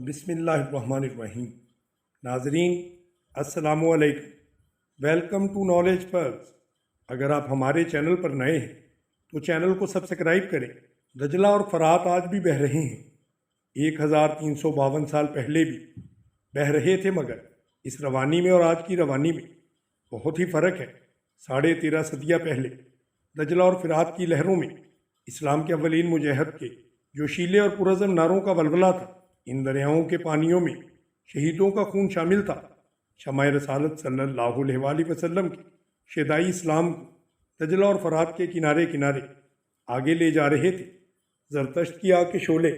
बिस्मिल्लाहिर्रहमानिर्रहीम। नाजरीन अस्सलामुअलैकुम। Welcome to Knowledge Pearls. अगर आप हमारे चैनल पर नए हैं तो चैनल को सब्सक्राइब करें। दजला और फरात आज भी बह रहे हैं। 1352 साल पहले भी बह रहे थे, मगर इस रवानी में और आज की रवानी में बहुत ही फ़र्क है। 13.5 सदियाँ पहले दजला और फरात की लहरों में इस्लाम के अव्वलीन मुजाहिद के जोशीले और पुरज़म नारों का वलवला था। इन दरियाओं के पानियों में शहीदों का खून शामिल था। शमाए रसालत सल्लल्लाहु अलैहि वसल्लम के शेदाई इस्लाम को दजला और फरात के किनारे किनारे आगे ले जा रहे थे। जरतश्त की आग के शोले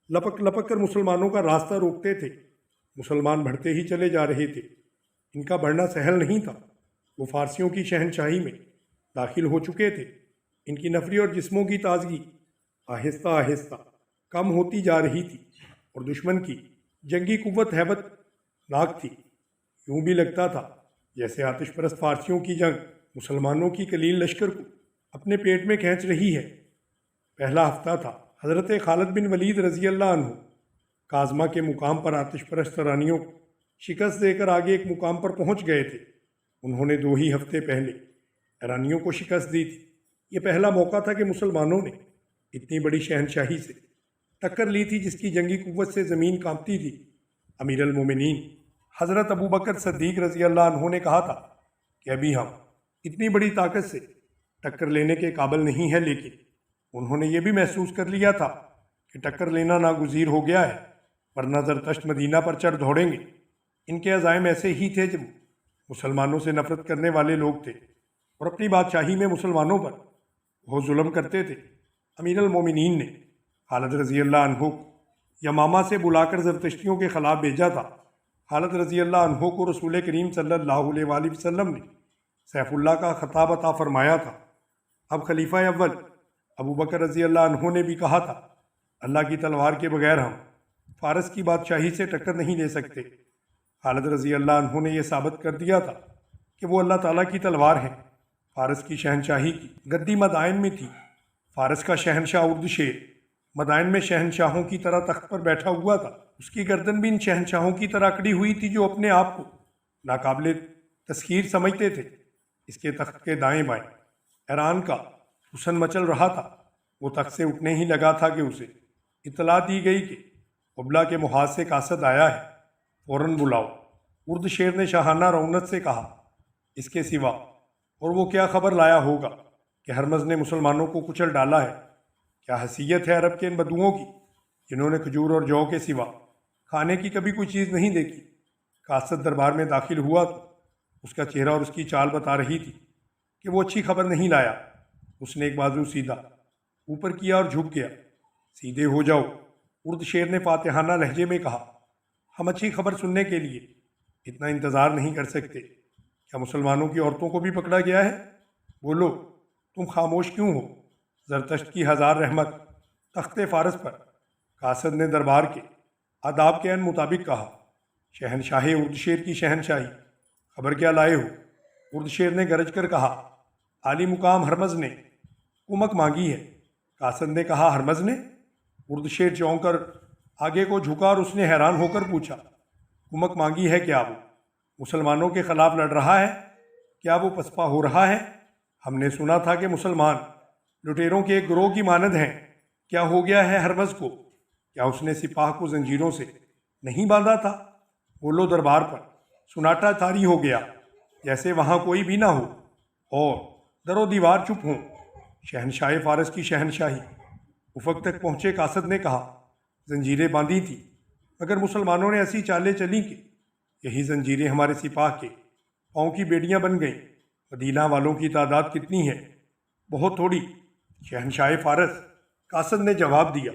लपक लपक कर मुसलमानों का रास्ता रोकते थे। मुसलमान बढ़ते ही चले जा रहे थे। इनका बढ़ना सहल नहीं था। वो फारसियों की शहनशाही में दाखिल हो चुके थे। इनकी नफरी और जिस्मों की ताजगी आहिस्ता आहिस्ता कम होती जा रही थी और दुश्मन की जंगी कुव्वत हैबत नाक थी। यूं भी लगता था जैसे आतिश परस्त फारसियों की जंग मुसलमानों की कलील लश्कर को अपने पेट में खींच रही है। पहला हफ्ता था। हज़रत खालिद बिन वलीद रज़ी अल्लाह अन्हु काज़मा के मुकाम पर आतिश परस्त ईरानियों को शिकस्त देकर आगे एक मुकाम पर पहुंच गए थे। उन्होंने 2 ही हफ्ते पहले ईरानियों को शिकस्त दी थी। ये पहला मौका था कि मुसलमानों ने इतनी बड़ी शहनशाही से टक्कर ली थी जिसकी जंगी कुव्वत से ज़मीन कांपती थी। अमीर अल मोमिनीन हज़रत अबू बकर सद्दीक रज़ी अल्लाह अन्हु ने कहा था कि अभी हम इतनी बड़ी ताकत से टक्कर लेने के काबिल नहीं है, लेकिन उन्होंने ये भी महसूस कर लिया था कि टक्कर लेना नागुज़ीर हो गया है, वरना ज़रतश्त मदीना पर चढ़ दौड़ेंगे। इनके अज़ाइम ऐसे ही थे जब मुसलमानों से नफरत करने वाले लोग थे और अपनी बादशाही में मुसलमानों पर बहुत जुल्म करते थे। अमीर अल मोमिनीन ने खालिद रज़ी अल्लाह अन्हु को यमामा से बुलाकर ज़रतश्तियों के ख़िलाफ़ भेजा था। खालिद रज़ी अल्लाह अन्हु को रसूल करीम सल्लल्लाहु अलैहि वसल्लम ने सैफुल्लाह का ख़िताब अता फरमाया था। अब खलीफा अव्वल अबू बकर रज़ी अल्लाह अन्हु ने भी कहा था, अल्लाह की तलवार के बगैर हम फ़ारस की बादशाही से टक्कर नहीं ले सकते। खालिद रज़ी अल्लाह अन्हु ने यह साबित कर दिया था कि वो अल्लाह ताला की तलवार है। फ़ारस की शहनशाही की गद्दी मदाइन में थी। फ़ारस का शहनशाह उर्दशेर मदाइन में शहनशाहों की तरह तख्त पर बैठा हुआ था। उसकी गर्दन भी इन शहनशाहों की तरह अकड़ी हुई थी जो अपने आप को नाकाबिले तस्खीर समझते थे। इसके तख्त के दाएं बाएं ईरान का हुसन मचल रहा था। वो तख्त से उठने ही लगा था कि उसे इतला दी गई कि क़ुबला के मुहाज से कासद आया है, फ़ौरन बुलाओ। उर्दशेर ने शाहाना रौनक से कहा, इसके सिवा और वो क्या खबर लाया होगा कि हरमज़ ने मुसलमानों को कुचल डाला है। क्या हैसियत है अरब के इन बदुओं की जिन्होंने खजूर और जौ के सिवा खाने की कभी कोई चीज़ नहीं देखी। कासद दरबार में दाखिल हुआ तो उसका चेहरा और उसकी चाल बता रही थी कि वो अच्छी खबर नहीं लाया। उसने एक बाजू सीधा ऊपर किया और झुक गया। सीधे हो जाओ, उर्दशेर ने फातिहाना लहजे में कहा। हम अच्छी खबर सुनने के लिए इतना इंतज़ार नहीं कर सकते। क्या मुसलमानों की औरतों को भी पकड़ा गया है? बोलो, तुम खामोश क्यों हो? ज़रतश्त की हज़ार रहमत तख्ते फ़ारस पर कासद ने दरबार के आदाब के अन मुताबिक कहा, शहनशाह उर्दशेर की शहनशाही, खबर क्या लाए हो? उर्दशेर ने गरज कर कहा, आली मुकाम हरमज़ ने कुमक मांगी है। कासद ने कहा, हरमज़ ने? उर्दशेर चौंक कर आगे को झुका और उसने हैरान होकर पूछा, कुमक मांगी है क्या? वो मुसलमानों के ख़िलाफ़ लड़ रहा है? क्या वो पसपा हो रहा है? हमने सुना था कि मुसलमान लुटेरों के एक गिरोह की मानद हैं। क्या हो गया है हरमज़ को? क्या उसने सिपाह को जंजीरों से नहीं बांधा था? बोलो, दरबार पर सुनाटा तारी हो गया, जैसे वहाँ कोई भी ना हो और दरो दीवार चुप हों। शहनशाह फ़ारस की शहनशाही उफ़क़ तक पहुँचे। कासद ने कहा, जंजीरें बांधी थी, मगर मुसलमानों ने ऐसी चालें चली कि यही जंजीरें हमारे सिपाह के पाँव की बेड़ियाँ बन गईं। मदीना वालों की तादाद कितनी है? बहुत थोड़ी। शहनशाह फ़ारस कासद ने जवाब दिया,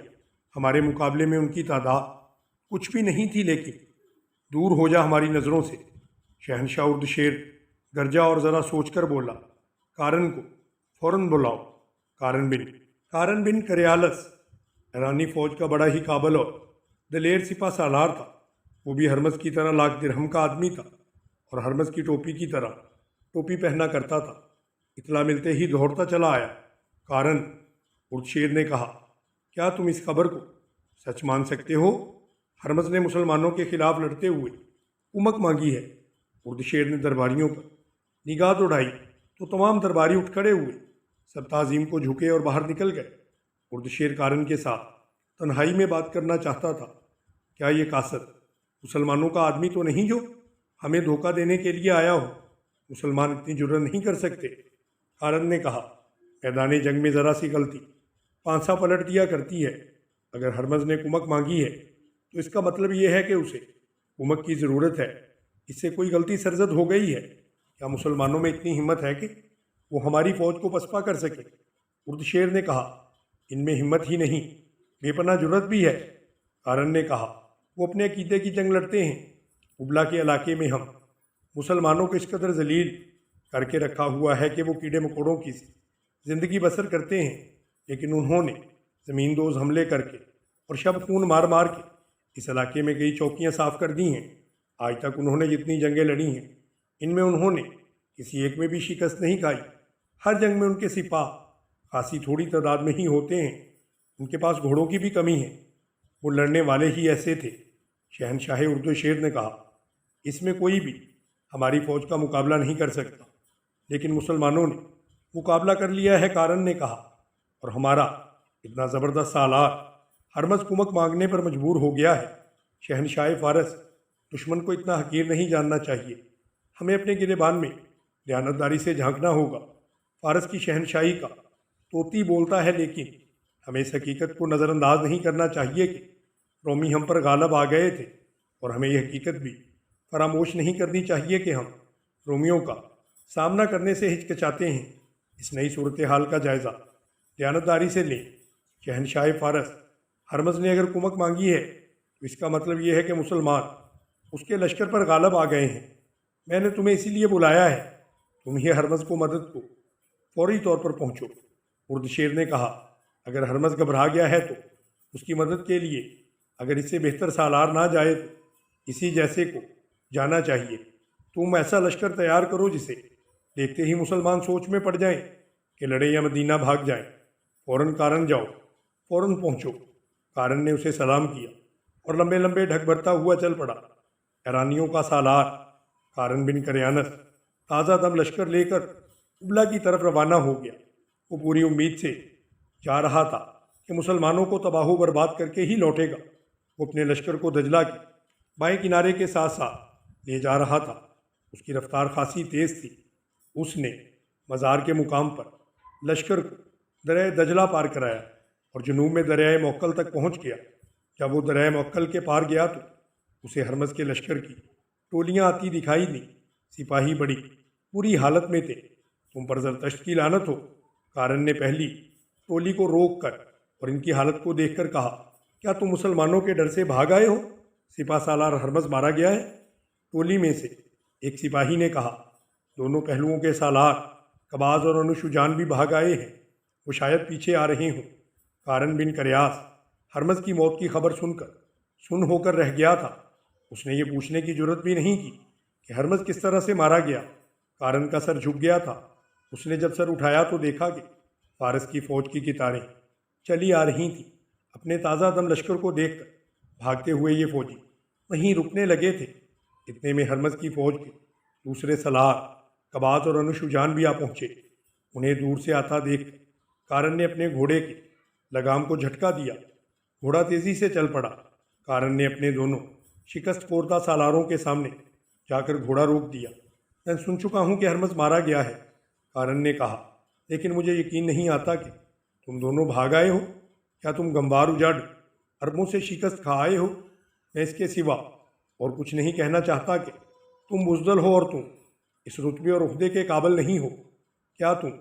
हमारे मुकाबले में उनकी तादाद कुछ भी नहीं थी, लेकिन दूर हो जा हमारी नज़रों से। शहनशाह उर्दशेर गरजा और ज़रा सोचकर बोला, कारन को फ़ौरन बुलाओ। कारन बिन करियालस ईरानी फ़ौज का बड़ा ही काबिल और दलेर सिपा सालार था। वो भी हरमज़ की तरह लाख दिरहम का आदमी था और हरमज़ की टोपी की तरह टोपी पहना करता था। इतला मिलते ही दौड़ता चला आया। कारन, उर्दशेर ने कहा, क्या तुम इस खबर को सच मान सकते हो? हरमज़ ने मुसलमानों के खिलाफ लड़ते हुए कुमक मांगी है। उर्दशेर ने दरबारियों पर निगाह दौड़ाई तो तमाम दरबारी उठ खड़े हुए, सब ताज़ीम को झुके और बाहर निकल गए। उर्दशेर कारन के साथ तन्हाई में बात करना चाहता था। क्या ये कासद मुसलमानों का आदमी तो नहीं जो हमें धोखा देने के लिए आया हो? मुसलमान इतनी जुर्रत नहीं कर सकते। कारन ने कहा, मैदान जंग में ज़रा सी गलती पांसा पलट दिया करती है। अगर हरमज़ ने कुमक मांगी है तो इसका मतलब यह है कि उसे कुमक की ज़रूरत है। इससे कोई गलती सरजद हो गई है। क्या मुसलमानों में इतनी हिम्मत है कि वो हमारी फ़ौज को पसपा कर सके? उर्दशेर ने कहा, इनमें हिम्मत ही नहीं, बेपनाह जुर्रत भी है। कारन ने कहा, वो अपने अकीदे की जंग लड़ते हैं। उबला के इलाके में हम मुसलमानों को इस कदर जलील करके रखा हुआ है कि वो कीड़े मकोड़ों की ज़िंदगी बसर करते हैं, लेकिन उन्होंने ज़मीन दोज हमले करके और शब खून मार मार के इस इलाके में कई चौकियाँ साफ़ कर दी हैं। आज तक उन्होंने जितनी जंगें लड़ी हैं, इनमें उन्होंने किसी एक में भी शिकस्त नहीं खाई। हर जंग में उनके सिपाह खासी थोड़ी तादाद में ही होते हैं। उनके पास घोड़ों की भी कमी है। वो लड़ने वाले ही ऐसे थे। शहनशाह उर्दशेर ने कहा, इसमें कोई भी हमारी फ़ौज का मुकाबला नहीं कर सकता। लेकिन मुसलमानों ने मुकाबला कर लिया है, कारन ने कहा, और हमारा इतना ज़बरदस्त सालार हरमज़ कुमक मांगने पर मजबूर हो गया है। शहनशाह फ़ारस दुश्मन को इतना हकीर नहीं जानना चाहिए। हमें अपने गिरेबान में दयानतदारी से झांकना होगा। फ़ारस की शहनशाही का तोती बोलता है, लेकिन हमें इस हकीकत को नज़रअंदाज नहीं करना चाहिए कि रोमी हम पर गालब आ गए थे, और हमें यह हकीकत भी फरामोश नहीं करनी चाहिए कि हम रोमियों का सामना करने से हिचकिचाते हैं। इस नई सूरत हाल का जायज़ा दयानतदारी से लें। शहनशाह फ़ारस, हरमज़ ने अगर कुमक मांगी है तो इसका मतलब यह है कि मुसलमान उसके लश्कर पर गालब आ गए हैं। मैंने तुम्हें इसीलिए बुलाया है। तुम ही हरमज़ को मदद को फौरी तौर पर पहुँचो। उर्दशेर ने कहा, अगर हरमज़ घबरा गया है तो उसकी मदद के लिए अगर इससे बेहतर सालार ना जाए तो इसी जैसे को जाना चाहिए। तुम ऐसा लश्कर तैयार करो जिसे देखते ही मुसलमान सोच में पड़ जाएं कि लड़े या मदीना भाग जाएं। फ़ौरन कारन जाओ, फ़ौरन पहुँचो। कारन ने उसे सलाम किया और लंबे लंबे ढक भरता हुआ चल पड़ा। ईरानियों का सालार कारन बिन करयानस ताज़ा दम लश्कर लेकर उबला की तरफ रवाना हो गया। वो पूरी उम्मीद से जा रहा था कि मुसलमानों को तबाह बर्बाद करके ही लौटेगा। वो अपने लश्कर को दजला के बाएं किनारे के साथ साथ ले जा रहा था। उसकी रफ्तार खासी तेज़ थी। उसने मज़ार के मुकाम पर लश्कर को दरिया दजला पार कराया और जुनूब में दरियाए मोक्कल तक पहुंच गया। जब वो दरियाए मोक्कल के पार गया तो उसे हरमज़ के लश्कर की टोलियां आती दिखाई दी। सिपाही बड़ी बुरी हालत में थे। तुम पर ज़रतश्त की लानत हो। कारन ने पहली टोली को रोक कर और इनकी हालत को देखकर कहा, क्या तुम मुसलमानों के डर से भाग आए हो? सिपा सालार हरमज़ मारा गया है। टोली में से एक सिपाही ने कहा, दोनों पहलुओं के सालार कबाज और अनुशुजान भी भाग आए हैं। वो शायद पीछे आ रहे हों। कारन बिन करयास हरमज़ की मौत की खबर सुनकर सुन होकर रह गया था। उसने ये पूछने की जुर्रत भी नहीं की कि हरमज़ किस तरह से मारा गया। कारन का सर झुक गया था। उसने जब सर उठाया तो देखा कि फ़ारस की फ़ौज की कितारें चली आ रही थीं। अपने ताज़ा दम लश्कर को देखकर भागते हुए ये फ़ौजी वहीं रुकने लगे थे। इतने में हरमज़ की फ़ौज के दूसरे सलार कबात और अनुशुजान भी आ पहुँचे। उन्हें दूर से आता देख कारन ने अपने घोड़े के लगाम को झटका दिया। घोड़ा तेज़ी से चल पड़ा। कारन ने अपने दोनों शिकस्त खोरदा सालारों के सामने जाकर घोड़ा रोक दिया। मैं सुन चुका हूँ कि हरमज़ मारा गया है, कारन ने कहा, लेकिन मुझे यकीन नहीं आता कि तुम दोनों भाग आए हो। क्या तुम गंबार उजाड़ अरबों से शिकस्त खा आए हो? मैं इसके सिवा और कुछ नहीं कहना चाहता कि तुम बुज़दिल हो और तुम इस रुतबे और उहदे के काबिल नहीं हो। क्या तुम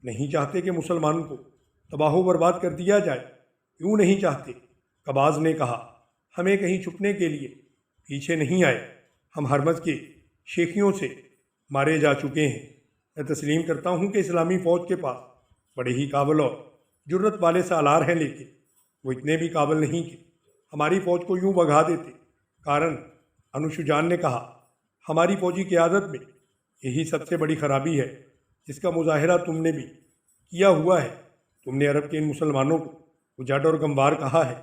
नहीं चाहते कि मुसलमानों को तबाह बर्बाद कर दिया जाए? क्यों नहीं चाहते? कबाज ने कहा, हमें कहीं छुपने के लिए पीछे नहीं आए। हम हरमज़ के शेखियों से मारे जा चुके हैं। मैं तस्लीम करता हूँ कि इस्लामी फ़ौज के पास बड़े ही काबिल और जुर्रत वाले सालार हैं, लेकिन वो इतने भी काबिल नहीं कि हमारी फ़ौज को यूँ भगा देते। कारन अनुशुजान ने कहा, हमारी फ़ौजी क़यादत में यही सबसे बड़ी खराबी है जिसका मुजाहरा तुमने भी किया हुआ है। तुमने अरब के इन मुसलमानों को उजाड़ और गंवार कहा है।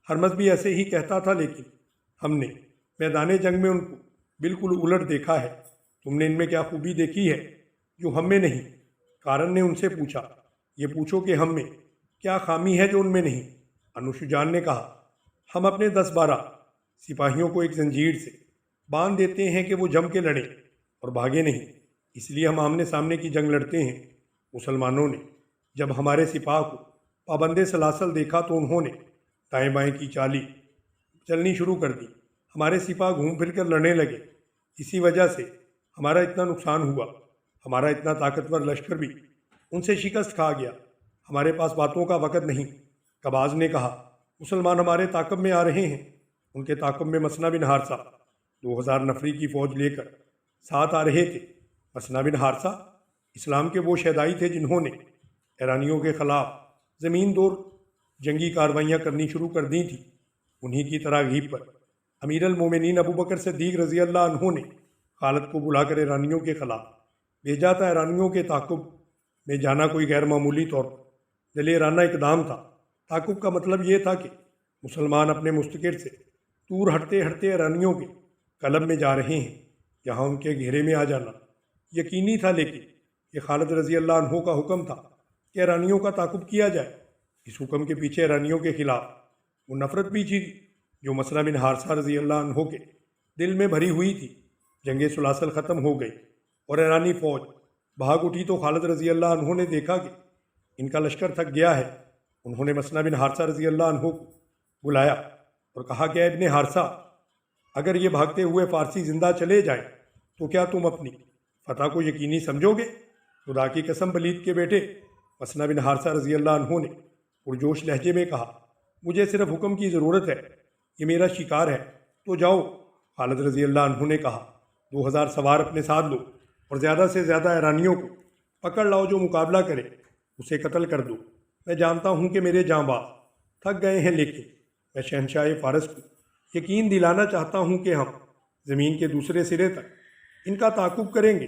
हरमज़ भी ऐसे ही कहता था, लेकिन हमने मैदान जंग में उनको बिल्कुल उलट देखा है। तुमने इनमें क्या खूबी देखी है जो हम में नहीं? कारण ने उनसे पूछा। ये पूछो कि हम में क्या खामी है जो उनमें नहीं? अनुशुजान ने कहा, हम अपने 10-12 सिपाहियों को एक जंजीर से बांध देते हैं कि वो जम के लड़ें और भागे नहीं, इसलिए हम आमने सामने की जंग लड़ते हैं। मुसलमानों ने जब हमारे सिपाह को पाबंदे सलासल देखा तो उन्होंने दाएं बाएं की चाली चलनी शुरू कर दी। हमारे सिपाह घूम फिर कर लड़ने लगे। इसी वजह से हमारा इतना नुकसान हुआ। हमारा इतना ताकतवर लश्कर भी उनसे शिकस्त खा गया। हमारे पास बातों का वक़्त नहीं। कबाज ने कहा, मुसलमान हमारे ताकब में आ रहे हैं। उनके ताकब में मसना बिन हारसा 2000 नफरी की फ़ौज लेकर साथ आ रहे थे। मसना बिन हारसा इस्लाम के वो शहदाई थे जिन्होंने ईरानियों के ख़िलाफ़ ज़मीन दौर जंगी कार्रवाइयाँ करनी शुरू कर दी थी। उन्हीं की तरागीब पर अमीर अल मोमिनीन अबू बकर सिद्दीक़ रज़ी अल्लाह अन्हु ने खालिद को बुलाकर ईरानियों के ख़िलाफ़ भेजा था। ईरानियों के ताक़ुब में जाना कोई गैर मामूली तौर पर दिलेराना इकदाम था। ताक़ुब का मतलब ये था कि मुसलमान अपने मुस्तकिर से दूर हटते हटते ईरानियों के कलब में जा रहे हैं। यहाँ उनके घेरे में आ जाना यकीनी था, लेकिन ये खालिद रज़ी अल्लाह अन्हु का हुक्म था कि ईरानियों का ताक़ुब किया जाए। इस हुक्म के पीछे ईरानियों के ख़िलाफ़ वो नफ़रत भी थी जो मसना बिन हारसा रज़ी अल्लाह अन्हु के दिल में भरी हुई थी। जंग सुलासल ख़त्म हो गई और ईरानी फ़ौज भाग उठी तो खालिद रज़ी अल्लाह अन्हु ने देखा कि इनका लश्कर थक गया है। उन्होंने मसना बिन हारसा रज़ी अल्लाह अन्हु को बुलाया और कहा कि इब्ने हारसा, अगर ये भागते हुए फ़ारसी ज़िंदा चले जाएं तो क्या तुम अपनी फ़तह को यकीनी समझोगे? खुदा की कसम वलीद के बेटे, मसना बिन हारसा रज़ी अल्लाह अन्हु ने पुरजोश लहजे में कहा, मुझे सिर्फ हुक्म की ज़रूरत है। ये मेरा शिकार है, तो जाओ। खालिद रज़ी अल्लाह अन्हु ने कहा, 2000 सवार अपने साथ लो और ज़्यादा से ज़्यादा ईरानियों को पकड़ लाओ। जो मुकाबला करे उसे कत्ल कर दो। मैं जानता हूँ कि मेरे जांबाज थक गए हैं, लेकिन मैं शहनशाह फ़ारस को यकीन दिलाना चाहता हूँ कि हम ज़मीन के दूसरे सिरे तक इनका ताक़ुब करेंगे।